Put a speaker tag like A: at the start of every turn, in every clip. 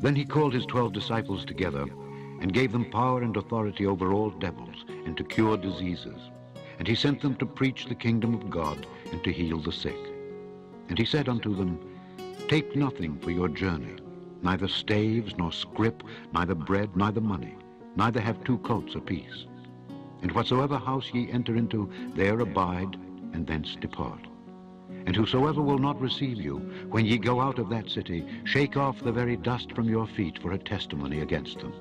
A: Then he called his 12 disciples together and gave them power and authority over all devils and to cure diseases. And he sent them to preach the kingdom of God and to heal the sick. And he said unto them, Take nothing for your journey, neither staves, nor scrip, neither bread, neither money, neither have 2 coats apiece. And whatsoever house ye enter into, there abide, and thence depart. And whosoever will not receive you, when ye go out of that city, shake off the very dust from your feet for a testimony against them.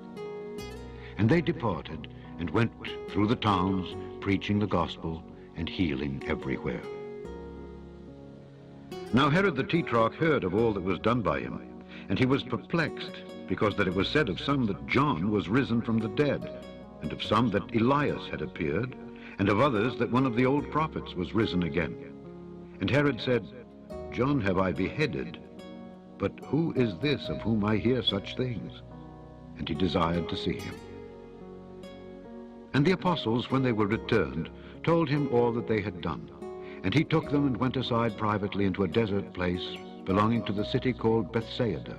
A: And they departed, and went through the towns, preaching the gospel, and healing everywhere. Now Herod the Tetrarch heard of all that was done by him, and he was perplexed, because that it was said of some that John was risen from the dead, and of some that Elias had appeared, and of others that one of the old prophets was risen again. And Herod said, John have I beheaded, but who is this of whom I hear such things? And he desired to see him. And the apostles, when they were returned, told him all that they had done. And he took them and went aside privately into a desert place belonging to the city called Bethsaida.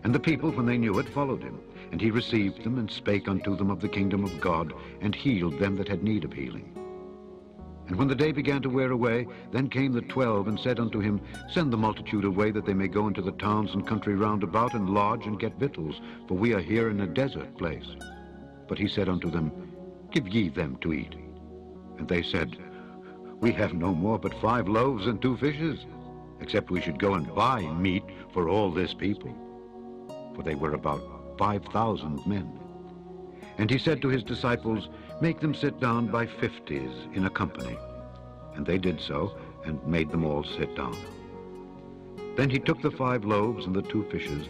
A: And the people, when they knew it, followed him. And he received them and spake unto them of the kingdom of God, and healed them that had need of healing. And when the day began to wear away, then came the 12 and said unto him, Send the multitude away, that they may go into the towns and country round about, and lodge and get victuals, for we are here in a desert place. But he said unto them, Give ye them to eat. And they said, We have no more but 5 loaves and 2 fishes, except we should go and buy meat for all this people. For they were about 5,000 men. And he said to his disciples, Make them sit down by 50s in a company. And they did so, and made them all sit down. Then he took the 5 loaves and the 2 fishes,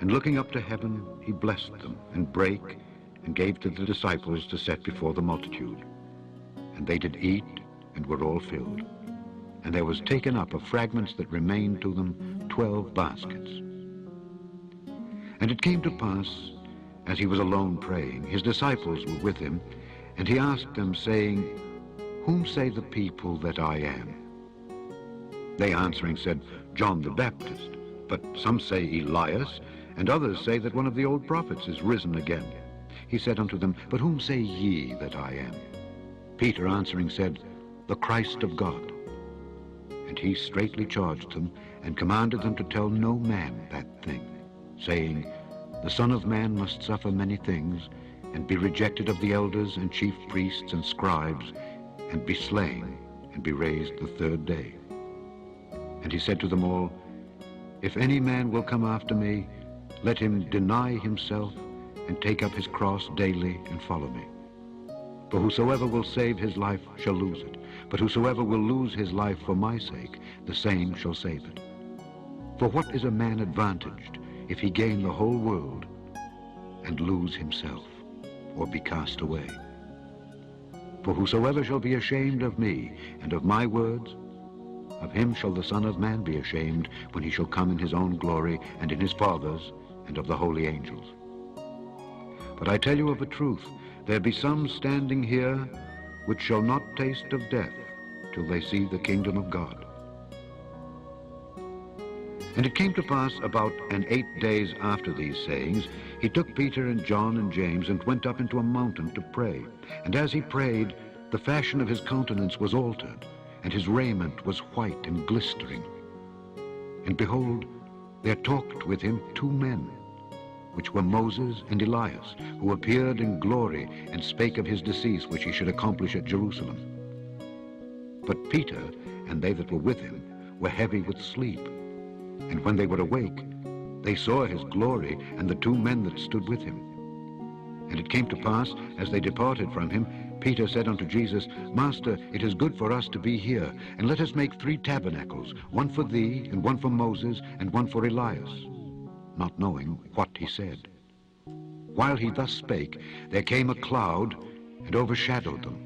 A: and looking up to heaven, he blessed them, and brake, and gave to the disciples to set before the multitude. And they did eat, and were all filled. And there was taken up of fragments that remained to them 12 baskets. And it came to pass, as he was alone praying, his disciples were with him, and he asked them, saying, Whom say the people that I am? They answering said, John the Baptist. But some say Elias, and others say that one of the old prophets is risen again. He said unto them, But whom say ye that I am? Peter answering said, The Christ of God. And he straitly charged them, and commanded them to tell no man that thing, saying, The Son of Man must suffer many things, and be rejected of the elders and chief priests and scribes, and be slain, and be raised the 3rd day. And he said to them all, If any man will come after me, let him deny himself, and take up his cross daily, and follow me. For whosoever will save his life shall lose it, but whosoever will lose his life for my sake, the same shall save it. For what is a man advantaged, if he gain the whole world, and lose himself, or be cast away? For whosoever shall be ashamed of me and of my words, of him shall the Son of Man be ashamed, when he shall come in his own glory, and in his Father's, and of the holy angels. But I tell you of a truth, there be some standing here which shall not taste of death till they see the kingdom of God. And it came to pass about 8 days after these sayings, he took Peter and John and James, and went up into a mountain to pray. And as he prayed, the fashion of his countenance was altered, and his raiment was white and glistering. And behold, there talked with him 2 men, which were Moses and Elias, who appeared in glory, and spake of his decease, which he should accomplish at Jerusalem. But Peter and they that were with him were heavy with sleep. And when they were awake, they saw his glory, and the 2 men that stood with him. And it came to pass, as they departed from him, Peter said unto Jesus, Master, it is good for us to be here, and let us make 3 tabernacles, one for thee, and one for Moses, and one for Elias, not knowing what he said. While he thus spake, there came a cloud, and overshadowed them.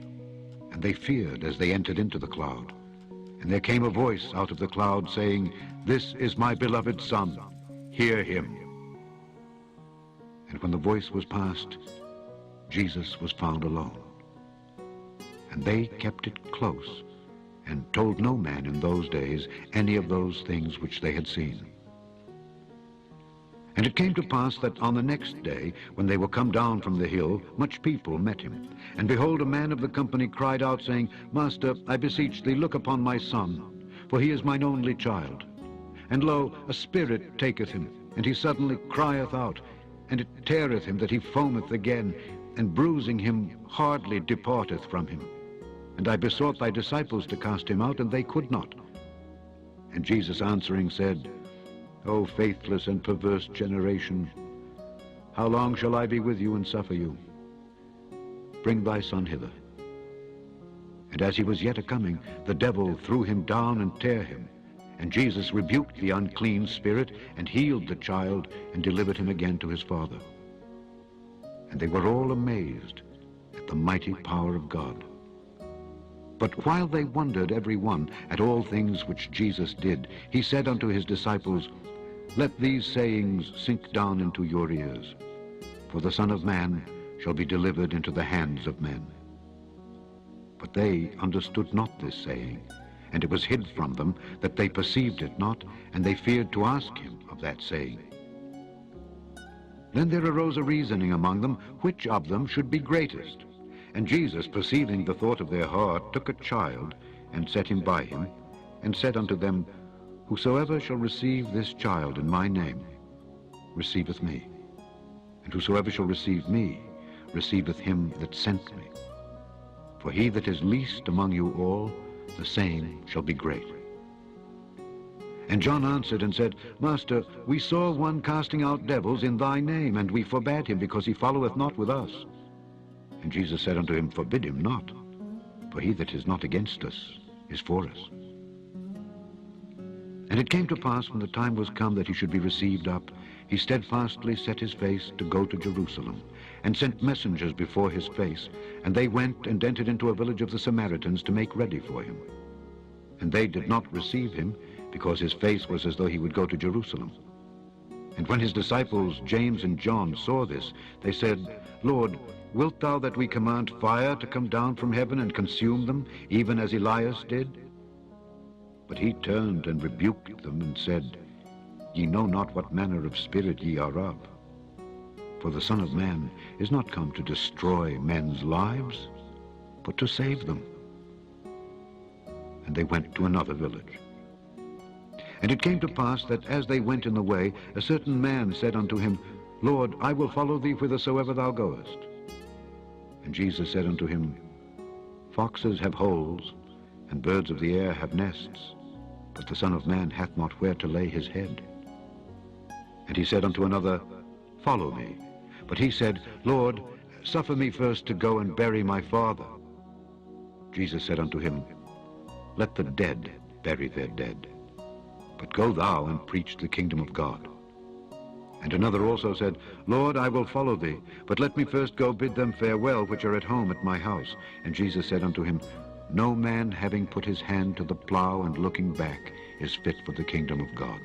A: And they feared as they entered into the cloud. And there came a voice out of the cloud, saying, This is my beloved Son, hear him. And when the voice was past, Jesus was found alone. And they kept it close, and told no man in those days any of those things which they had seen. And it came to pass that on the next day, when they were come down from the hill, much people met him. And behold, a man of the company cried out, saying, Master, I beseech thee, look upon my son, for he is mine only child. And lo, a spirit taketh him, and he suddenly crieth out, and it teareth him that he foameth again, and bruising him hardly departeth from him. And I besought thy disciples to cast him out, and they could not. And Jesus answering said, O faithless and perverse generation, how long shall I be with you and suffer you? Bring thy son hither. And as he was yet a-coming, the devil threw him down and tare him. And Jesus rebuked the unclean spirit, and healed the child, and delivered him again to his father. And they were all amazed at the mighty power of God. But while they wondered every one at all things which Jesus did, he said unto his disciples, Let these sayings sink down into your ears, for the Son of Man shall be delivered into the hands of men. But they understood not this saying, and it was hid from them, that they perceived it not, and they feared to ask him of that saying. Then there arose a reasoning among them, which of them should be greatest. And Jesus, perceiving the thought of their heart, took a child, and set him by him, and said unto them, Whosoever shall receive this child in my name, receiveth me. And whosoever shall receive me, receiveth him that sent me. For he that is least among you all, the same shall be great. And John answered and said, Master, we saw one casting out devils in thy name, and we forbade him, because he followeth not with us. And Jesus said unto him, Forbid him not, for he that is not against us is for us. And it came to pass, when the time was come that he should be received up, he steadfastly set his face to go to Jerusalem, and sent messengers before his face, and they went and entered into a village of the Samaritans to make ready for him. And they did not receive him, because his face was as though he would go to Jerusalem. And when his disciples James and John saw this, they said, Lord, wilt thou that we command fire to come down from heaven and consume them, even as Elias did? But he turned and rebuked them, and said, Ye know not what manner of spirit ye are of. For the Son of Man is not come to destroy men's lives, but to save them. And they went to another village. And it came to pass that as they went in the way, a certain man said unto him, Lord, I will follow thee whithersoever thou goest. And Jesus said unto him, Foxes have holes, and birds of the air have nests, but the Son of Man hath not where to lay his head. And he said unto another, Follow me. But he said, Lord, suffer me first to go and bury my father. Jesus said unto him, Let the dead bury their dead, but go thou and preach the kingdom of God. And another also said, Lord, I will follow thee, but let me first go bid them farewell which are at home at my house. And Jesus said unto him, No man having put his hand to the plow and looking back is fit for the kingdom of God.